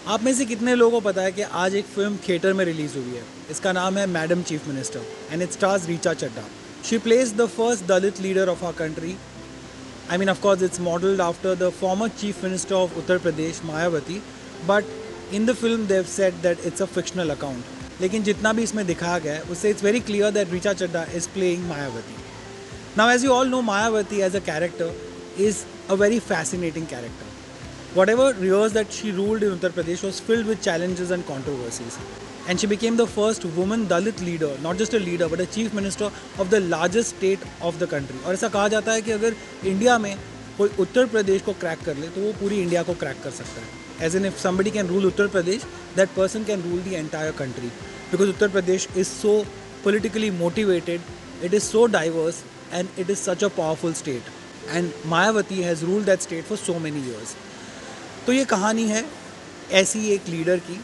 आप में से कितने लोगों को पता है कि आज एक फिल्म थिएटर में रिलीज़ हुई है? इसका नाम है madam chief minister and it stars Richa Chadha. She plays the first Dalit leader of our country. I mean, of course, it's modeled after the former Chief Minister of Uttar Pradesh, Mayawati, but in the film they've said that it's a fictional account. लेकिन जितना भी इसमें दिखाया गया है उससे it's very clear that Richa Chadda is playing Mayawati. Now, as you all know, Mayawati as a character is a very fascinating character. Whatever years that she ruled in Uttar Pradesh was filled with challenges and controversies. And she became the first woman Dalit leader, not just a leader but a chief minister of the largest state of the country. और ऐसा कहा जाता है कि अगर India में कोई उत्तर प्रदेश को क्रैक कर ले तो वो पूरी इंडिया को क्रैक कर सकता है. As in, if somebody can rule Uttar Pradesh, that person can rule the entire country. Because Uttar Pradesh is so politically motivated, it is so diverse, and it is such a powerful state. And Mayawati has ruled that state for so many years. तो ये कहानी है ऐसी एक leader की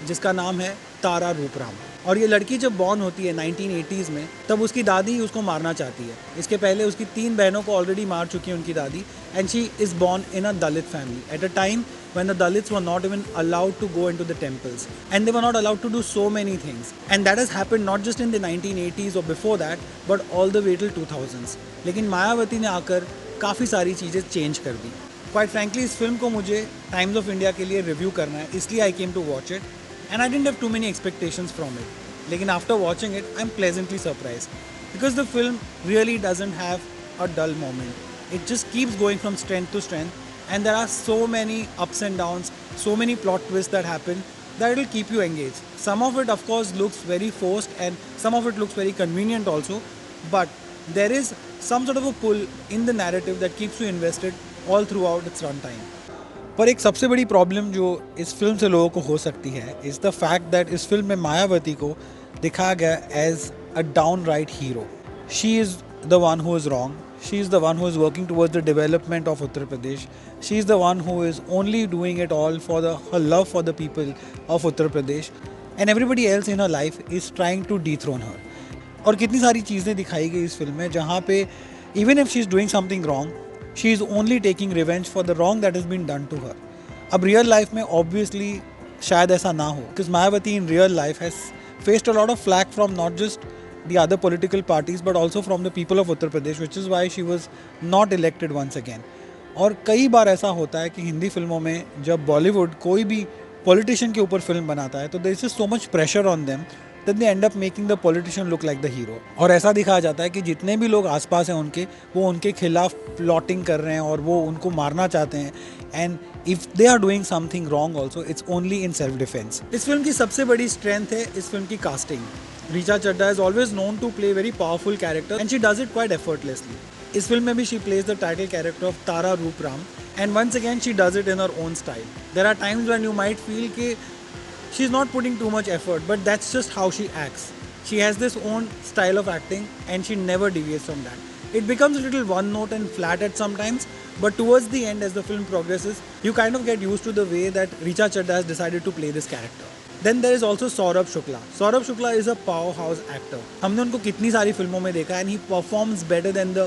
जिसका नाम है तारा रूपराम. और ये लड़की जब बॉर्न होती है 1980s में, तब उसकी दादी उसको मारना चाहती है. इसके पहले उसकी 3 बहनों को ऑलरेडी मार चुकी है उनकी दादी. And she is born in a Dalit family at a time when the Dalits were not even allowed to go into the temples, and they were not allowed to do so many things, and that has happened not just in the 1980s or before that but all the way till 2000s. लेकिन मायावती ने आकर काफ़ी सारी चीज़ें change कर दी. Quite frankly इस film को मुझे टाइम्स ऑफ इंडिया के लिए रिव्यू करना है, इसलिए I came to watch it and I didn't have too many expectations from it. लेकिन after watching it I am pleasantly surprise because the film really doesn't have a dull moment. It just keeps going from strength to strength and there are so many ups and downs, so many plot twists that happen that it will keep you engaged. Some of it of course looks very forced and some of it looks very convenient also, but there is some sort of a pull in the narrative that keeps you invested all throughout its run time. पर एक सबसे बड़ी problem जो इस film से लोगों को हो सकती है इज़ द फैक्ट दैट इस फिल्म में मायावती को दिखाया गया as a downright hero. She is the one who is wrong. She is the one who is working towards the development of Uttar Pradesh. She is the one who is only doing it all for her love for the people of Uttar Pradesh. And everybody else in her life is trying to dethrone her. और कितनी सारी चीज़ें दिखाई गई इस film में जहाँ पे even if she is doing something wrong, she is only taking revenge for the wrong that has been done to her. अब रियल लाइफ में obviously शायद ऐसा ना हो, because Mayawati in real life has faced a lot of flack from not just the other political parties but also from the people of Uttar Pradesh, which is why she was not elected once again. और कई बार ऐसा होता है कि हिंदी फिल्मों में जब बॉलीवुड कोई भी पॉलिटिशियन के ऊपर फिल्म बनाता है तो there is so much pressure on them that they end up making the politician look like the hero. और ऐसा दिखाया जाता है कि जितने भी लोग आसपास हैं उनके, वो उनके खिलाफ प्लॉटिंग कर रहे हैं और वो उनको मारना चाहते हैं. And if they are doing something wrong also it's only in self defence. इस फिल्म की सबसे बड़ी स्ट्रेंथ है इस फिल्म की casting. Richa Chadda is always known to play very powerful characters and she does it quite effortlessly. इस film में भी she plays the title character of Tara Roopram and once again she does it in her own style. There are times when you might feel कि she's not putting too much effort but that's just how she acts. She has this own style of acting and she never deviates from that. It becomes a little one note and flat at sometimes, but towards the end as the film progresses you kind of get used to the way that Richa Chadda has decided to play this character. Then there is also Saurabh Shukla. Saurabh Shukla is a powerhouse actor. हमने उनको कितनी सारी फिल्मों में देखा and he performs better than the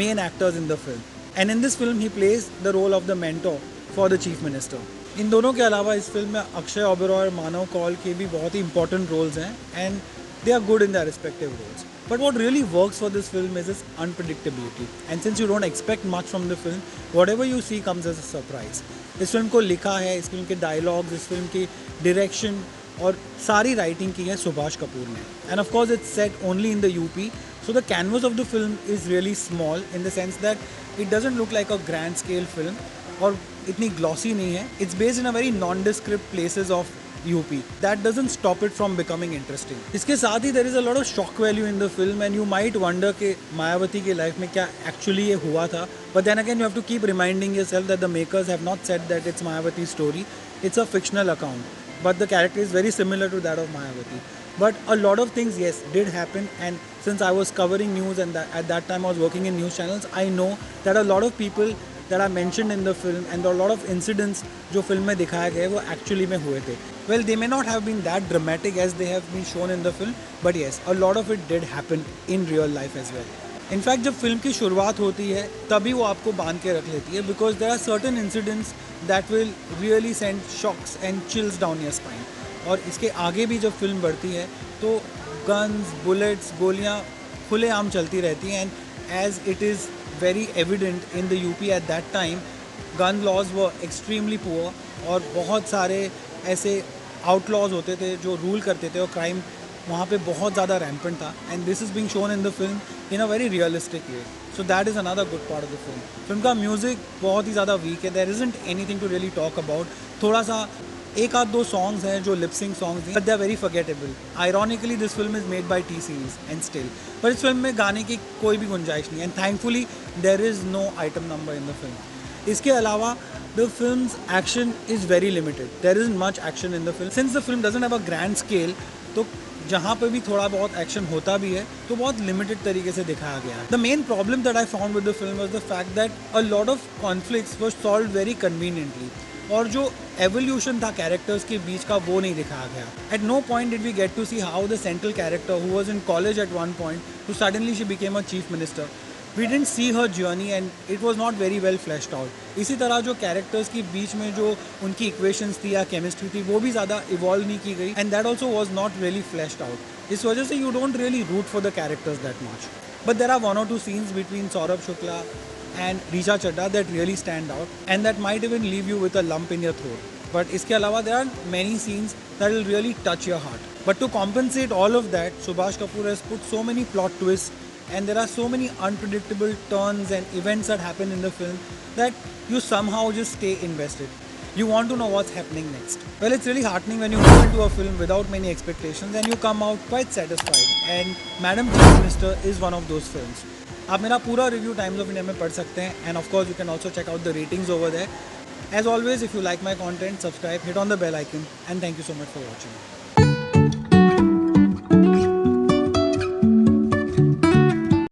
main actors in the film. And in this film he plays the role of the mentor for the chief minister. इन दोनों के अलावा इस फिल्म में अक्षय ओबेरॉय और मानव कौल के भी बहुत ही important roles हैं and they are good in their respective roles. But what really works for this film is its unpredictability. And since you don't expect much from the film, whatever you see comes as a surprise. इस film को लिखा है, इस film के dialogues, इस film की direction और सारी राइटिंग की है सुभाष कपूर ने. And of course it's set only in the UP, so the canvas of the film is really small in the sense that it doesn't look like a grand scale film और इतनी glossy नहीं है. It's based in a very non describe places of UP. That doesn't stop it from becoming interesting. इसके साथ ही there is a lot of shock value in the film and you might wonder कि मायावती के life में क्या actually ये हुआ था. But then again you have to keep reminding yourself that the makers have not said that it's Mayawati's story. It's a fictional account. But the character is very similar to that of Mayawati. But a lot of things, yes, did happen. And since I was covering news and at that time I was working in news channels, I know that a lot of people that are mentioned in the film and a lot of incidents जो film में दिखाए गए वो actually में हुए थे. Well, they may not have been that dramatic as they have been shown in the film, but yes, a lot of it did happen in real life as well. In fact जब film की शुरुआत होती है तभी वो आपको बांध के रख लेती है, because there are certain incidents that will really send shocks and chills down your spine. और इसके आगे भी जब फिल्म बढ़ती है तो गन्स, बुलेट्स, गोलियाँ खुलेआम चलती रहती हैं। And as it is very evident in the UP at that time, gun laws were extremely poor और बहुत सारे ऐसे आउटलॉज होते थे जो रूल करते थे और क्राइम वहाँ पे बहुत ज़्यादा रैम्पेंट था। And this is being shown in the film in a very realistic way. So that is another good part of the film. Film का म्यूज़िक बहुत ही ज़्यादा वीक है, there isn't anything to really talk about. थोड़ा सा एक आध दो सॉन्ग्स हैं जो लिपसिंग सॉन्ग्स हैं, but they are very forgettable. Ironically this film is made by T Series and still, पर इस फिल्म में गाने की कोई भी गुंजाइश नहीं है। And thankfully there is no item number in the film. इसके अलावा the film's action is very limited, there is much action in the film. Since the film doesn't have a grand scale, तो जहाँ पे भी थोड़ा बहुत action होता भी है तो बहुत लिमिटेड तरीके से दिखाया गया है। The main problem that I found with the film was the fact that a lot of conflicts were solve very conveniently, और जो एवोल्यूशन था कैरेक्टर्स के बीच का वो नहीं दिखाया गया। At no point did we get to see how the central character who was in college at one point to suddenly she became a chief minister. We didn't see her journey and it was not very well flashed out. इसी तरह जो characters के बीच में जो उनकी equations थी या chemistry थी वो भी ज़्यादा इवॉल्व नहीं की गई, and that also was not really flashed out. इस वजह से you don't really root for the characters that much. But there are one or two scenes between Saurabh Shukla and Richa Chadda that really stand out and that might even leave you with a lump in your throat. But इसके अलावा there are many scenes that will really touch your heart. But to compensate all of that, Subhash Kapoor has put so many plot twists and there are so many unpredictable turns and events that happen in the film that you somehow just stay invested. You want to know what's happening next. Well, it's really heartening when you go into a film without many expectations and you come out quite satisfied. And Madam Chief Minister is one of those films. आप मेरा पूरा review times of India में पढ़ सकते हैं, and of course you can also check out the ratings over there. As always, if you like my content, subscribe, hit on the bell icon, and thank you so much for watching.